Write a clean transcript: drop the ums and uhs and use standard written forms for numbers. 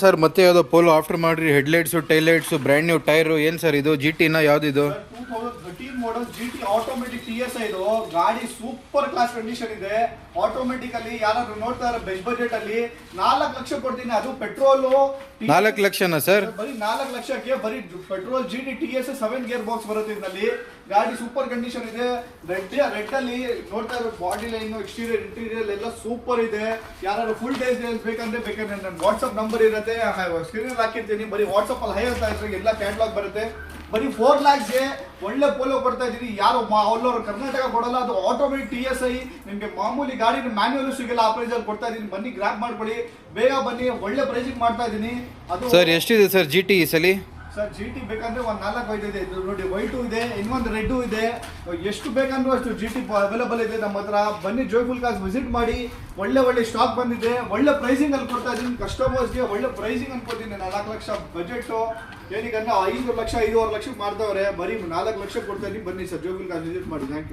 Sir ಮತ್ತೆ ಯಾವುದೋ polo after ಮಾಡ್ರಿ ಹೆಡ್ಲೈಟ್ಸು ಟೈಲೈಟ್ಸು ಬ್ರ್ಯಾಂಡ್ ನ್ಯೂ ಟೈರು ಏನು ಸರ್ ಇದು ಜಿ ಟಿನ ಯಾವುದಿದು? 2013 ಮಾಡಲ್ GT ಆಟೋಮೆಟಿಕ್ TSI ಇದು. ಗಾಡಿ ಸೂಪರ್ ಕ್ಲಾಸ್ ಕಂಡೀಷನ್ ಇದೆ. ಆಟೋಮೆಟಿಕ್ ಅಲ್ಲಿ ಯಾರಾದ್ರೂ ನೋಡ್ತಾ ಇರೋ ಬೆಸ್ಟ್ ಬಜೆಟ್ ಅಲ್ಲಿ 4 ಲಕ್ಷ ಕೊಡ್ತೀನಿ. ಅದು ಪೆಟ್ರೋಲು 4 ಲಕ್ಷನಾ ಸರ್? ಬರೀ 4 ಲಕ್ಷಕ್ಕೆ ಬರೀ petrol GT TSI 7 gear box ಬರುತ್ತೆ ಇದರಲ್ಲಿ. ಗಾಡಿ ಸೂಪರ್ ಕಂಡೀಷನ್ ಇದೆ. ರೆಡ್ ಅಲ್ಲಿ ನೋಡ್ತಾ ಇರೋ ಬಾಡಿ ಲೈನ್ ಎಕ್ಸ್ಟೀರಿಯರ್ ಇಂಟೀರಿಯರ್ ಎಲ್ಲ ಸೂಪರ್ ಇದೆ. ಯಾರು ಫುಲ್ ಡೀಟೇಲ್ಸ್ ಬೇಕಂದ್ರೆ ನನ್ನ ವಾಟ್ಸ್ಆಪ್ ನಂಬರ್ ಇರುತ್ತೆ, ಸ್ಕ್ರೀನ್ ಹಾಕಿರ್ತೀನಿ. ಬರೀ ವಾಟ್ಸ್ಆಪ್ ಅಲ್ಲಿ ಹೈ ಅಂತ ಇದ್ರೆ ಎಲ್ಲ ಕ್ಯಾಟ್ಲಾಗ್ ಬರುತ್ತೆ. ಬರೀ 4 lakhsಗೆ ಒಳ್ಳೆ ಪೋಲೋ ಕೊಡ್ತಾ ಇದ್ದೀನಿ. ಯಾರು ಅವ್ರವ್ರು ಕರ್ನಾಟಕ ಕೊಡಲ್ಲ. ಅದು ಆಟೋಮೆಟಿಕ್ TSI. ನಿಮಗೆ ಮಾಮೂಲಿ ಗಾಡಿ ಮ್ಯಾನ್ಯುವಲ್ ಸಿಗಲ್ಲ. ಆ ಪ್ರೈಸ್ ಅಲ್ಲಿ ಕೊಡ್ತಾ ಇದ್ದೀನಿ. ಬನ್ನಿ ಗ್ರಾಪ್ ಮಾಡ್ಕೊಳ್ಳಿ, ಬೇಗ ಬನ್ನಿ. ಒಳ್ಳೆ ಪ್ರೈಸಿಗೆ ಮಾಡ್ತಾ ಇದ್ದೀನಿ. ಅದು ಸರ್ ಎಷ್ಟಿದೆ ಸರ್ ಜಿ ಟಿ ಈ ಸಲ? ಸರ್ GT ಬೇಕಂದ್ರೆ ಒಂದು 4-5 ಇದೆ. ಇದು ನೋಡಿ ವೈಟು ಇದೆ, ಇನ್ನೊಂದು ರೆಡ್ಡು ಇದೆ. ಎಷ್ಟು ಬೇಕಂದ್ರೂ ಅಷ್ಟು GT ಅವೈಲೇಬಲ್ ಇದೆ ನಮ್ಮ ಹತ್ರ. ಬನ್ನಿ ಜೋಯ್ಫುಲ್ ಕಾರ್ಸ್ ವಿಸಿಟ್ ಮಾಡಿ. ಒಳ್ಳೆ ಸ್ಟಾಕ್ ಬಂದಿದೆ. ಒಳ್ಳೆ ಪ್ರೈಸಿಂಗ್ ಅಲ್ಲಿ ಕೊಡ್ತಾ ಇದ್ದೀನಿ ಕಸ್ಟಮರ್ಸ್ಗೆ. ಒಳ್ಳೆ ಪ್ರೈಸಿಂಗ್ ಅನ್ಕೊತೀನಿ. 4 ಲಕ್ಷ ಬಜೆಟು ಏನಕ್ಕೆ 5 ಲಕ್ಷ 5.5 ಲಕ್ಷಕ್ಕೆ ಮಾಡ್ತಾವ್ರೆ. ಬರೀ 4 ಲಕ್ಷ ಕೊಡ್ತಾ ಇದ್ದೀನಿ. ಬನ್ನಿ ಸರ್ ಜೋಯ್ಫುಲ್ ಕಾರ್ಸ್ ವಿಸಿಟ್ ಮಾಡಿ. Thank you.